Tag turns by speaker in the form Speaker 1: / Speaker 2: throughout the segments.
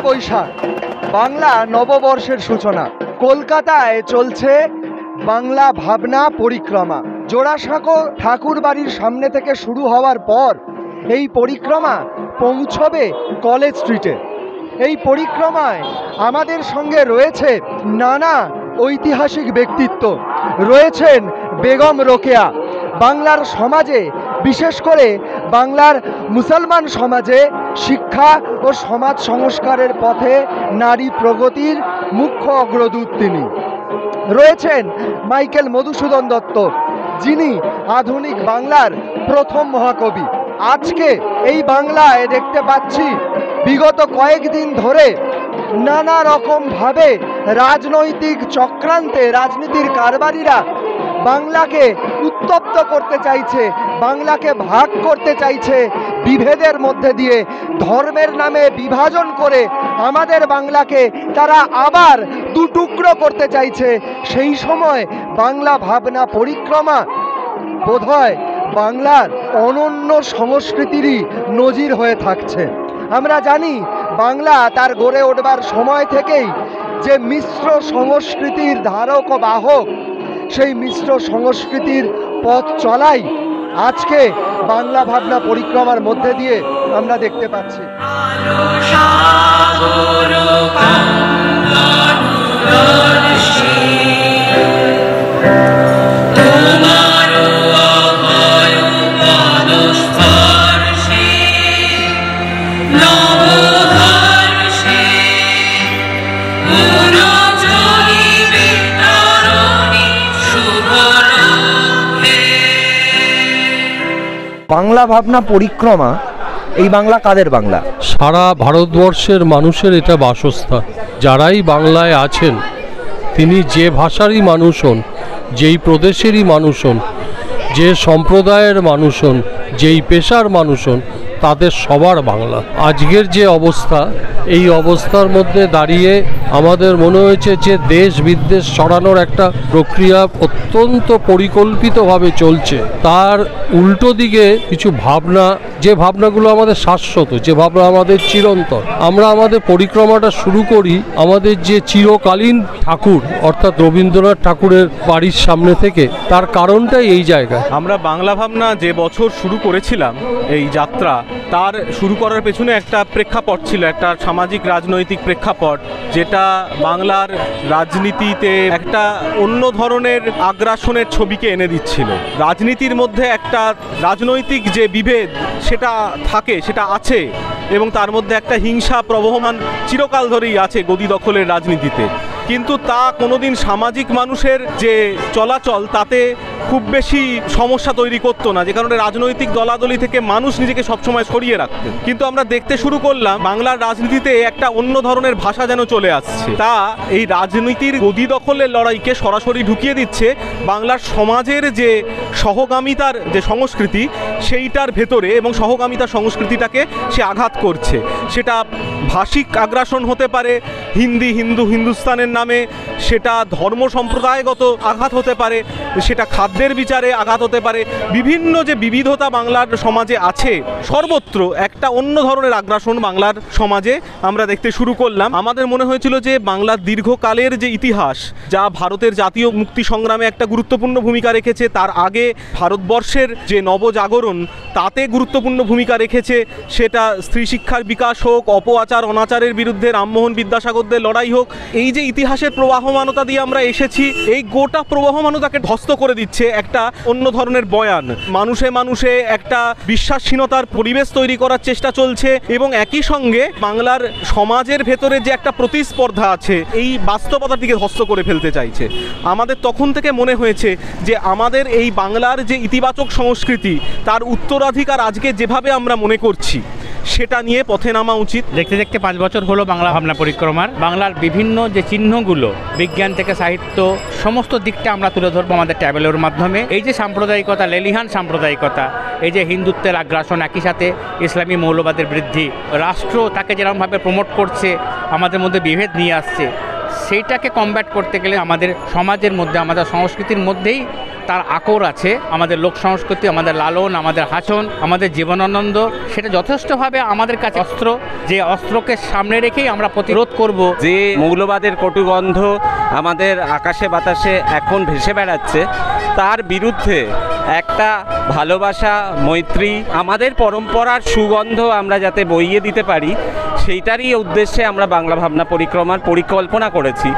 Speaker 1: বৈশাখ, বাংলা নববর্ষের সূচনা। কলকাতায় চলছে বাংলা ভাবনা পরিক্রমা। জোড়াসাঁকো ঠাকুর বাড়ির সামনে থেকে শুরু হওয়ার পর এই পরিক্রমা পৌঁছবে কলেজ স্ট্রিটে। এই পরিক্রমায় আমাদের সঙ্গে রয়েছে নানা ঐতিহাসিক ব্যক্তিত্ব, রয়েছেন বেগম রোকেয়া। বাংলার সমাজে, বিশেষ করে বাংলার মুসলমান সমাজে শিক্ষা ও সমাজ সংস্কারের পথে নারী প্রগতির মুখ্য অগ্রদূত তিনি। রয়েছেন মাইকেল মধুসূদন দত্ত, যিনি আধুনিক বাংলার প্রথম মহাকবি। আজকে এই বাংলায় দেখতে পাচ্ছি বিগত কয়েকদিন ধরে নানা রকমভাবে রাজনৈতিক চক্রান্তে রাজনীতির কারবারিরা বাংলাকে উত্তপ্ত করতে চাইছে, বাংলাকে ভাগ করতে চাইছে, বিভেদের মধ্যে দিয়ে ধর্মের নামে বিভাজন করে আমাদের বাংলাকে তারা আবার দুটুকরো করতে চাইছে। সেই সময় বাংলা ভাবনা পরিক্রমা বোধহয় বাংলার অনন্য সংস্কৃতিরই নজির হয়ে থাকছে। আমরা জানি বাংলা তার গড়ে ওঠবার সময় থেকেই যে মিশ্র সংস্কৃতির ধারক ও বাহক, সেই মিশ্র সংস্কৃতির পথ চলাই আজকে বাংলা ভাবনা পরিক্রমার মধ্যে দিয়ে আমরা দেখতে পাচ্ছি। বাংলা ভাবনা পরিক্রমা, এই বাংলা কাদের বাংলা?
Speaker 2: সারা ভারতবর্ষের মানুষের এটা বাসস্থান। যারাই বাংলায় আছেন তিনি যে ভাষারই মানুষ হন, যেই প্রদেশেরই মানুষ হন, যে সম্প্রদায়ের মানুষ হন, যেই পেশার মানুষ হন, তাদের সবার বাংলা। আজকের যে অবস্থা, এই অবস্থার মধ্যে দাঁড়িয়ে আমাদের মনে হয়েছে যে দেশ বিদেশ ছড়ানোর একটা প্রক্রিয়া অত্যন্ত পরিকল্পিতভাবে চলছে। তার উল্টো দিকে কিছু ভাবনা, যে ভাবনাগুলো আমাদের শাশ্বত, যে ভাবনা আমাদের চিরন্তন। আমরা আমাদের পরিক্রমাটা শুরু করি আমাদের যে চিরকালীন ঠাকুর অর্থাৎ রবীন্দ্রনাথ ঠাকুরের বাড়ির সামনে থেকে। তার কারণটাই এই জায়গায়।
Speaker 3: আমরা বাংলা ভাবনা যে বছর শুরু করেছিলাম এই যাত্রা, তার শুরু করার পেছনে একটা প্রেক্ষাপট ছিল, একটা সামাজিক রাজনৈতিক প্রেক্ষাপট, যেটা বাংলার রাজনীতিতে একটা অন্য ধরনের আগ্রাসনের ছবিকে এনে দিচ্ছিল। রাজনীতির মধ্যে একটা রাজনৈতিক যে বিভেদ সেটা থাকে, সেটা আছে, এবং তার মধ্যে একটা হিংসা প্রবহমান চিরকাল ধরেই আছে গদি দখলের রাজনীতিতে। কিন্তু তা কোনোদিন সামাজিক মানুষের যে চলাচল তাতে খুব বেশি সমস্যা তৈরি করতো না, যে কারণে রাজনৈতিক দলাদলি থেকে মানুষ নিজেকে সবসময় সরিয়ে রাখতেন। কিন্তু আমরা দেখতে শুরু করলাম বাংলার রাজনীতিতে একটা অন্য ধরনের ভাষা যেন চলে আসছে। তা এই রাজনীতির গদি দখলের লড়াইকে সরাসরি ঢুকিয়ে দিচ্ছে বাংলার সমাজের যে সহগামিতার যে সংস্কৃতি সেইটার ভেতরে, এবং সহগামিতার সংস্কৃতিটাকে সে আঘাত করছে। সেটা ভাষিক আগ্রাসন হতে পারে হিন্দুস্তানের নামে, সেটা ধর্ম সম্প্রদায়গত আঘাত হতে পারে, সেটা খাদ্যের বিচারে আঘাত হতে পারে। বিভিন্ন যে বিবিধতা বাংলার সমাজে আছে, সর্বত্র একটা অন্য ধরনের আগ্রাসন বাংলার সমাজে আমরা দেখতে শুরু করলাম। আমাদের মনে হয়েছিল যে বাংলার দীর্ঘকালের যে ইতিহাস, যা ভারতের জাতীয় মুক্তি সংগ্রামে একটা গুরুত্বপূর্ণ ভূমিকা রেখেছে, তার আগে ভারতবর্ষের যে নবজাগরণ তাতে গুরুত্বপূর্ণ ভূমিকা রেখেছে, সেটা স্ত্রী শিক্ষার বিকাশ হোক, অপআচার অনাচারের বিরুদ্ধে রামমোহন বিদ্যাসাগরদের লড়াই হোক, এই যে ইতিহাসের প্রবাহমানতা দিয়ে আমরা এসেছি, এই গোটা প্রবাহমানতাকে ধ্বস্ত করে দিচ্ছে একটা অন্য ধরনের বয়ান। মানুষে মানুষে একটা বিশ্বাসহীনতার পরিবেশ তৈরি করার চেষ্টা চলছে, এবং একই সঙ্গে বাংলার সমাজের ভেতরে যে একটা প্রতিস্পর্ধা আছে, এই বাস্তবতার দিকে ধ্বস্ত করে ফেলতে চাইছে। আমাদের তখন থেকে মনে হয়েছে যে আমাদের এই বাংলার যে ইতিবাচক সংস্কৃতি, তার উত্তরাধিকার আজকে যেভাবে আমরা মনে করছি সেটা নিয়ে পথে নামা উচিত।
Speaker 4: দেখতে দেখতে 5 বছর হলো বাংলা ভাবনা পরিক্রমার। বাংলার বিভিন্ন যে চিহ্নগুলো, বিজ্ঞান থেকে সাহিত্য, সমস্ত দিকটা আমরা তুলে ধরবো আমাদের ট্যাবলের মাধ্যমে। এই যে সাম্প্রদায়িকতা, লেলিহান সাম্প্রদায়িকতা, এই যে হিন্দুত্বের আগ্রাসন, একই সাথে ইসলামী মৌলবাদের বৃদ্ধি, রাষ্ট্র তাকে যেরকমভাবে প্রমোট করছে, আমাদের মধ্যে বিভেদ নিয়ে আসছে, সেইটাকে কমব্যাট করতে গেলে আমাদের সমাজের মধ্যে, আমাদের সংস্কৃতির মধ্যেই তার আকর আছে, আমাদের লোক সংস্কৃতি, আমাদের লালন, আমাদের হাসন, আমাদের জীবনানন্দ, সেটা যথেষ্টভাবে আমাদের কাছে অস্ত্র, যে অস্ত্রকে সামনে রেখেই আমরা প্রতিরোধ করব।
Speaker 5: যে মৌলবাদের কটুগন্ধ আমাদের আকাশে বাতাসে এখন ভেসে বেড়াচ্ছে, তার বিরুদ্ধে একটা ভালোবাসা, মৈত্রী, আমাদের পরম্পরার সুগন্ধ আমরা যাতে বইয়ে দিতে পারি, সেইটারই উদ্দেশ্যে আমরা বাংলা ভাবনা পরিক্রমার পরিকল্পনা করেছি।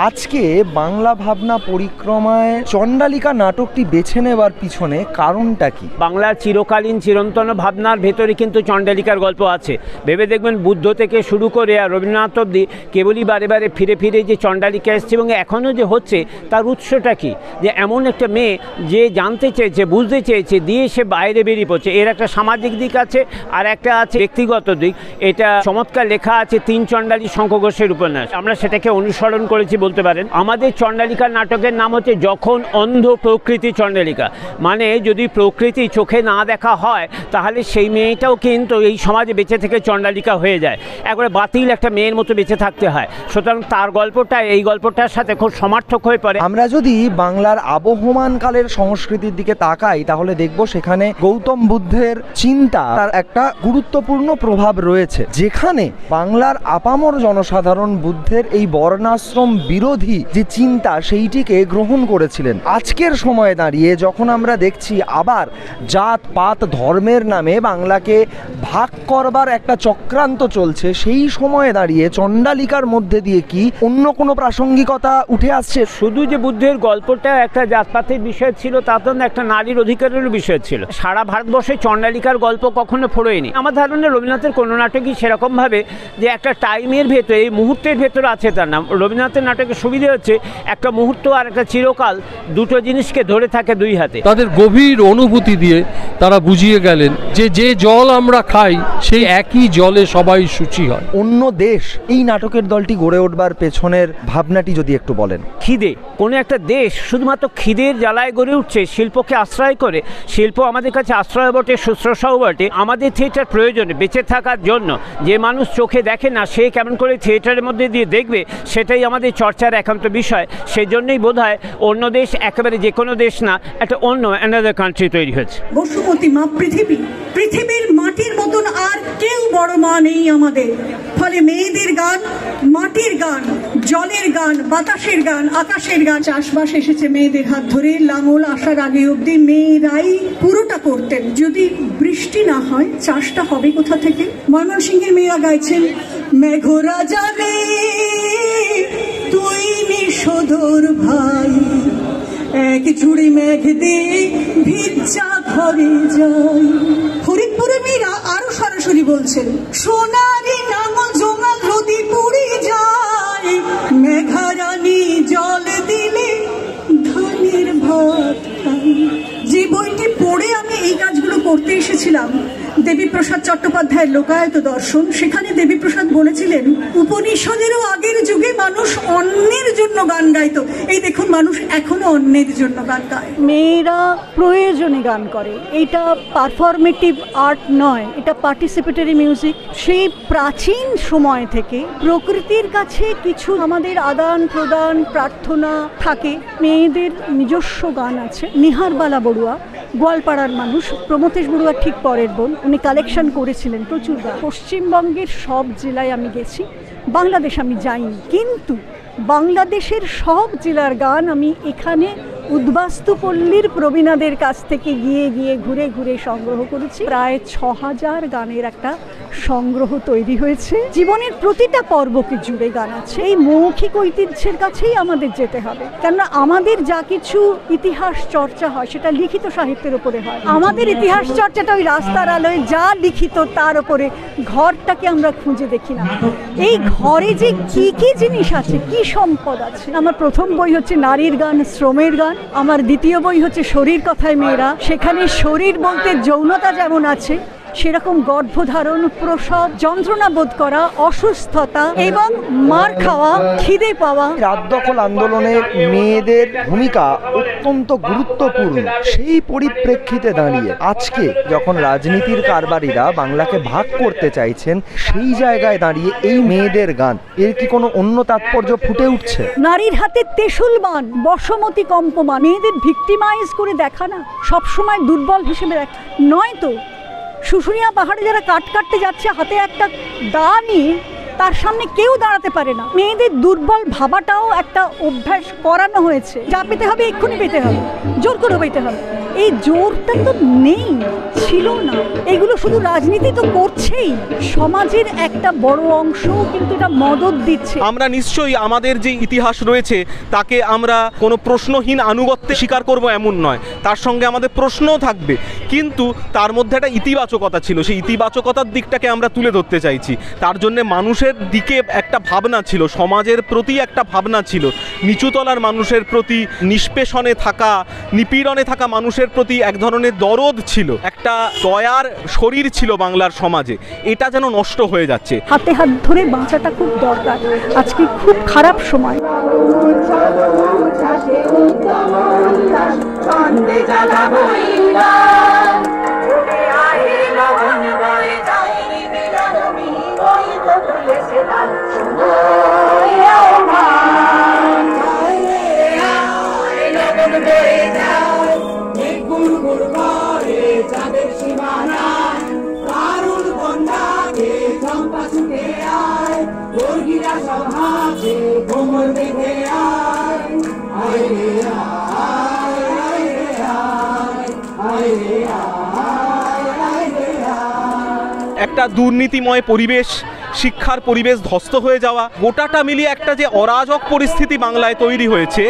Speaker 1: আজকে বাংলা ভাবনা পরিক্রমায় চণ্ডালিকা নাটকটি বেছে নেবার পিছনে কারণটা কি?
Speaker 6: বাংলার চিরকালীন চিরন্তন ভাবনার ভেতরে কিন্তু চণ্ডালিকার গল্প আছে। ভেবে দেখবেন বুদ্ধ থেকে শুরু করে আর রবীন্দ্রনাথ অবধি কেবলই বারে বারে ফিরে ফিরে যে চণ্ডালিকা এসছে এবং এখনও যে হচ্ছে তার উৎসটা কি, যে এমন একটা মেয়ে যে জানতে চেয়েছে, বুঝতে চেয়েছে, দিয়ে সে বাইরে বেরিয়ে পড়ছে। এর একটা সামাজিক দিক আছে আর একটা আছে ব্যক্তিগত দিক। এটা চমৎকার লেখা আছে তিন চণ্ডালী শঙ্খ ঘোষের উপন্যাস, আমরা সেটাকে অনুসরণ করেছি বলতে পারেন। আমাদের চণ্ডালিকার নাটকের নাম হচ্ছে যখন অন্ধ প্রকৃতি চণ্ডালিকা, মানে যদি প্রকৃতি চোখে না দেখা হয় তাহলে সেই মেয়েটাও কিন্তু এই সমাজে বেঁচে থেকে চণ্ডালিকা হয়ে যায়, একবারে বাতিল একটা মেয়ের মতো বেঁচে থাকতে হয়। সুতরাং তার গল্পটা এই গল্পটার সাথে খুব সমার্থক হয়ে পড়ে।
Speaker 1: আমরা যদি বাংলার আবহমান কালের সংস্কৃতির দিকে তাকাই তাহলে দেখব সেখানে গৌতম বুদ্ধের চিন্তা তার একটা গুরুত্বপূর্ণ প্রভাব রয়েছে, যেখানে বাংলার আপামর জনসাধারণ বুদ্ধের এই বর্ণাশ্রম বিরোধী যে চিন্তা সেইটিকে গ্রহণ করেছিলেন। আজকের সময়ে দাঁড়িয়ে যখন আমরা দেখছি আবার জাত পাত ধর্মের নামে বাংলাকে ভাগ করবার একটা চক্রান্ত চলছে, সেই সময়ে দাঁড়িয়ে চণ্ডালিকার মধ্যে দিয়ে কি অন্য কোনো প্রাসঙ্গিকতা উঠে আসছে?
Speaker 6: শুধু যে বুদ্ধের গল্পটা একটা জাতপাতের বিষয় ছিল তা তো একটা নারীর অধিকারের বিষয় ছিল। সারা ভারতবর্ষে চণ্ডালিকার গল্প কখনো ফোড়েনি। আমার ধারণা রবীন্দ্রনাথের কোনো নাটকই সেরকমভাবে যে একটা টাইমের ভেতরে, এই মুহূর্তের ভেতরে আছে তার নাম। রবীন্দ্রনাথের নাটকের সুবিধা হচ্ছে একটা মুহূর্ত আর একটা চিরকাল, দুটো জিনিসকে ধরে থাকে দুই হাতে।
Speaker 2: তাদের গভীর অনুভূতি দিয়ে তারা বুঝিয়ে গেলেন যে যে জল আমরা খাই সেই একই জলে সবাই সূচি হয়।
Speaker 1: অন্য দেশ এই নাটকের দলটি গড়ে উঠবার পেছনের ভাবনাটি যদি একটু বলেন।
Speaker 6: খিদে, কোনো একটা দেশ শুধুমাত্র খিদের জ্বালায় গড়ে উঠছে শিল্পকে আশ্রয় করে। শিল্প আমাদের কাছে আশ্রয় বটে, শুশ্রূষাও বটে। আমাদের থিয়েটার প্রয়োজনে বেঁচে থাকার জন্য। যে মানুষ চোখে দেখে না সে কেমন করে থিয়েটারের মধ্যে দিয়ে দেখবে, সেটাই আমাদের চর্চার একান্ত বিষয়। সেই জন্যই বোধ হয় অন্য দেশ, একেবারে যে কোনো দেশ না, একটা অন্য অ্যানাদার কান্ট্রি তৈরি হয়েছে।
Speaker 7: বসুমতী মা পৃথিবী, পৃথিবীর মাটির মতন আর কেউ বড় মা নেই আমাদের। ফলে মেয়েদের গান, মাটির গান, জলের গান, বাতাসের গান, আকাশের গান। চাষবাস এসেছে মেয়েদের হাত ধরে। লাঙল আসার আগে অব্দি মেয়েরাই পুরোটা করতেন। যদি বৃষ্টি না হয় চাষটা হবে কোথা থেকে? ময়মনসিংহের মেয়েরা গাইছেন, মেঘরা জানে তুই নিশোধর ভাই, এক ঝুড়ি মেঘ দিয়ে ভিজা ঘরে যাই। ফরিদপুরের মেয়েরা আরো সরাসরি বলছেন, সোনারি নাঙল জোঙাল নদী পুড়ে যায়, মেঘারানী জল দিলে ধানের ভাত খাই। যে বইটি পড়ে আমি এই কাজগুলো করতে এসেছিলাম, দেবীপ্রসাদ চট্টোপাধ্যায়ের লোকায়ত দর্শন, সেখানে দেবীপ্রসাদ বলেছিলেন উপনিষদেরও আগের যুগে মানুষ অন্যের জন্য গান গাইতো। এই দেখুন মানুষ এখনো অন্যের জন্য গান গায়।
Speaker 8: মেয়েরা প্রয়োজনে গান করে, এটা পারফরমেটিভ আর্ট নয়, এটা পার্টিসিপেটরি মিউজিক। সেই প্রাচীন সময় থেকে প্রকৃতির কাছে কিছু আমাদের আদান প্রদান প্রার্থনা থাকে। মেয়েদের নিজস্ব গান আছে। নিহারবালা বড়ুয়া গোয়ালপাড়ার মানুষ, প্রমথেশ বড়ুয়া ঠিক পরের বোন, উনি কালেকশন করেছিলেন প্রচুর গান। পশ্চিমবঙ্গের সব জেলায় আমি গেছি, বাংলাদেশ আমি যাইনি, কিন্তু বাংলাদেশের সব জেলার গান আমি এখানে উদ্বাস্তুপল্লীর প্রবীণাদের কাছ থেকে গিয়ে গিয়ে ঘুরে ঘুরে সংগ্রহ করেছি। প্রায় 6000 গানের একটা সংগ্রহ তৈরি হয়েছে। জীবনের প্রতিটা পর্বকে জুড়ে গান আছে। এই মৌখিক ঐতিহ্যের কাছেই আমাদের যেতে হবে, কেননা আমাদের যা কিছু ইতিহাস চর্চা হয় সেটা লিখিত সাহিত্যের উপরে হয়। আমাদের ইতিহাস চর্চাটা ওই রাস্তার আলোয় যা লিখিত তার উপরে, ঘরটাকে আমরা খুঁজে দেখি না। এই ঘরে যে কি কি জিনিস আছে, কি সম্পদ আছে। আমার প্রথম বই হচ্ছে নারীর গান, শ্রমের গান। আমার দ্বিতীয় বই হচ্ছে শরীর কথায় মেয়েরা। সেখানে শরীর বলতে যৌনতা যেমন আছে, সেরকম গর্ভধারণ, প্রসব, যন্ত্রণা বোধ করা, অসুস্থতা এবং মার খাওয়া, খিদে পাওয়া।
Speaker 1: রাত দখল আন্দোলনে মেয়েদের ভূমিকা অত্যন্ত গুরুত্বপূর্ণ। সেই পরিপ্রেক্ষিতে দাঁড়িয়ে আজকে যখন রাজনীতির কারবারিরা বাংলাকে ভাগ করতে চাইছেন, সেই জায়গায় দাঁড়িয়ে এই মেয়েদের গান, এর কি কোনো অন্য তাৎপর্য ফুটে উঠছে?
Speaker 8: নারীর হাতে ত্রিশূলবান, বসমতী কম্পমান, মেয়েদের ভিক্টিমাইজ করে দেখা না, সবসময় দুর্বল হিসেবে দেখা নয় তো। শুশুনিয়া পাহাড়ে যারা কাটতে যাচ্ছে হাতে একটা দা নিয়ে, তার সামনে কেউ দাঁড়াতে পারে না। মেয়েদের দুর্বল ভাবাটাও একটা অভ্যাস করানো হয়েছে। যা পেতে হবে এক্ষুনি পেতে হবে, জোর করে পেতে হবে। এই জোরটা তো নেই, ছিল না। এগুলো শুধু রাজনীতি তো করছেই, সমাজের একটা বড় অংশও কিন্তু এটা মদত দিচ্ছে।
Speaker 3: আমরা নিশ্চয়ই আমাদের যে ইতিহাস রয়েছে তাকে আমরা কোনো প্রশ্নহীন আনুগত্যে স্বীকার করব এমন নয়, তার সঙ্গে আমাদের প্রশ্নও থাকবে, কিন্তু তার মধ্যে একটা ইতিবাচকতা ছিল। সেই ইতিবাচকতার দিকটাকে আমরা তুলে ধরতে চাইছি। তার জন্য মানুষের দিকে একটা ভাবনা ছিল, সমাজের প্রতি একটা ভাবনা ছিল, নিচুতলার মানুষের প্রতি, নিষ্পেষণে থাকা, নিপীড়নে থাকা মানুষের প্রতি এক ধরনের দরদ ছিল, একটা দয়ার শরীর ছিল বাংলার সমাজে। এটা যেন নষ্ট হয়ে যাচ্ছে।
Speaker 8: হাতে হাত ধরে বাঁচাটা খুব দরকার। আজকে খুব খারাপ সময়।
Speaker 3: একটা দুর্নীতিময় পরিবেশ, শিক্ষার পরিবেশ ধ্বস্ত হয়ে যাওয়া, গোটাটা মিলিয়ে একটা যে অরাজক পরিস্থিতি বাংলায় তৈরি হয়েছে,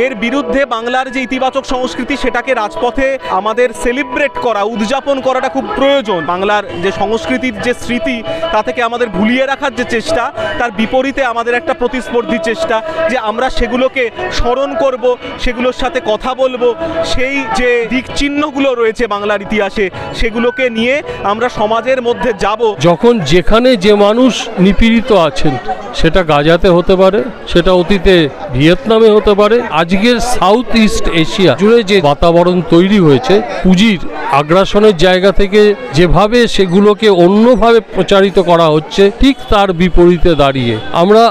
Speaker 3: এর বিরুদ্ধে বাংলার যে ইতিবাচক সংস্কৃতি সেটাকে রাজপথে আমাদের সেলিব্রেট করা, উদযাপন করাটা খুব প্রয়োজন। বাংলার যে সংস্কৃতির যে স্মৃতি তা থেকে আমাদের ভুলিয়ে রাখার যে চেষ্টা, তার বিপরীতে আমাদের একটা প্রতিস্পর্ধী চেষ্টা যে আমরা সেগুলোকে স্মরণ করব, সেগুলোর সাথে কথা বলবো, সেই যে দিক চিহ্নগুলো রয়েছে বাংলার ইতিহাসে সেগুলোকে নিয়ে আমরা সমাজের মধ্যে যাব।
Speaker 2: যখন যেখানে যে মানুষ নিপীড়িত আছেন, সেটা গাজাতে হতে পারে, সেটা অতীতে ভিয়েতনামে হতে পারে, আজকের সাউথ ইস্ট এশিয়া জুড়ে যে বাতাবরণ তৈরি হয়েছে, পুঁজির আগ্রাসনের জায়গা থেকে যেভাবে সেগুলোকে অন্যভাবে প্রচারিত করা হচ্ছে, ঠিক তার বিপরীতে দাঁড়িয়ে আমরা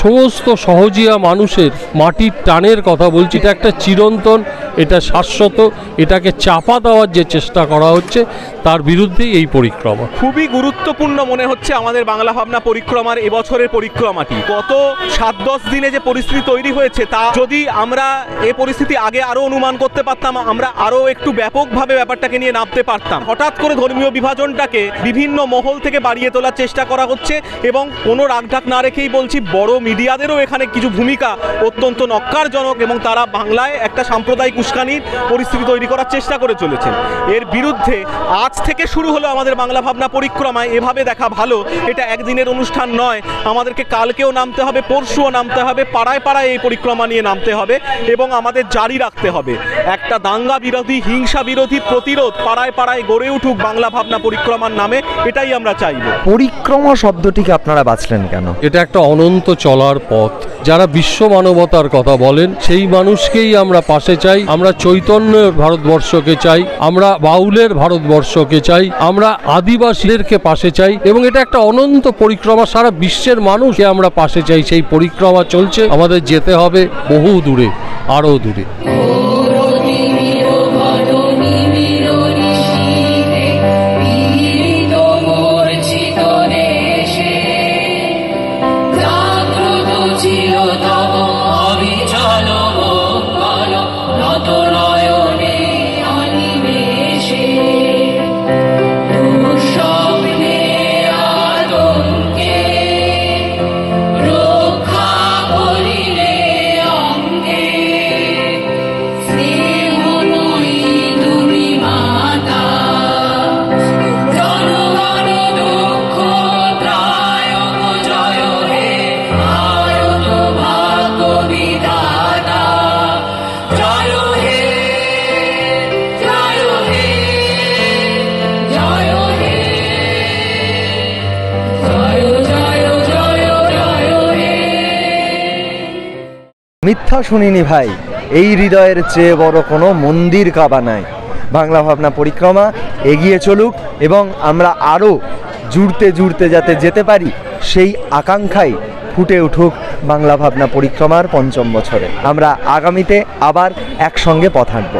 Speaker 2: সমস্ত সহজিয়া মানুষের মাটির টানের কথা বলছি। এটা একটা চিরন্তন, এটা শাশ্বত, এটাকে চাপা দেওয়ার যে চেষ্টা করা হচ্ছে তার বিরুদ্ধেই এই পরিক্রমা।
Speaker 3: খুবই গুরুত্বপূর্ণ মনে হচ্ছে আমাদের বাংলা ভাবনা পরিক্রমার এবছরের পরিক্রমাটি। গত 7-10 দিনে যে পরিস্থিতি তৈরি হয়েছে, তা যদি আমরা এই পরিস্থিতি আগে আরো অনুমান করতে পারতাম, আমরা আরো একটু ব্যাপকভাবে ব্যাপারটাকে নিয়ে নামতে পারতাম। হঠাৎ করে ধর্মীয় বিভাজনটাকে বিভিন্ন মহল থেকে বাড়িয়ে তোলার চেষ্টা করা হচ্ছে, এবং কোনো রাগঢাক না রেখেই বলছি, বড় মিডিয়াদেরও এখানে কিছু ভূমিকা অত্যন্ত নক্কারজনক, এবং তারা বাংলায় একটা সাম্প্রদায়িক উস্কানির পরিস্থিতি তৈরি করার চেষ্টা করে চলেছেন। এর বিরুদ্ধে আজ থেকে শুরু হলো আমাদের বাংলা ভাবনা পরিক্রমায়। এভাবে দেখা ভালো, এটা একদিনের অনুষ্ঠান নয়, আমাদেরকে কালকেও নামতে হবে, পরশুও নামতে হবে, পাড়ায় পাড়ায় এই পরিক্রমা নিয়ে নামতে হবে, এবং আমাদের জারি রাখতে হবে। একটা দাঙ্গা বিরোধী, হিংসা বিরোধী প্রতিরোধ পাড়ায় পাড়ায় গড়ে উঠুক বাংলা ভাবনা পরিক্রমার নামে, এটাই আমরা চাইব।
Speaker 1: পরিক্রমা শব্দটিকে আপনারা বাছলেন কেন?
Speaker 2: এটা একটা অনন্ত চলার পথ। যারা বিশ্ব মানবতার কথা বলেন সেই মানুষকেই আমরা পাশে চাই। আমরা চৈতন্যের ভারতবর্ষকে চাই, আমরা বাউলের ভারতবর্ষকে চাই, আমরা আদিবাসীদেরকে পাশে চাই, এবং এটা একটা অনন্ত পরিক্রমা। সারা বিশ্বের মানুষকে আমরা পাশে চাই। সেই পরিক্রমা চলছে, আমাদের যেতে হবে বহু দূরে, আরো দূরে।
Speaker 1: মিথ্যা শুনিনি ভাই, এই হৃদয়ের চেয়ে বড় কোনো মন্দির কাবা নাই। বাংলা ভাবনা পরিক্রমা এগিয়ে চলুক এবং আমরা আরও জুড়তে জুড়তে যাতে যেতে পারি, সেই আকাঙ্ক্ষাই ফুটে উঠুক বাংলা ভাবনা পরিক্রমার ৫ম বছরে। আমরা আগামীতে আবার একসঙ্গে পথ হাঁটব।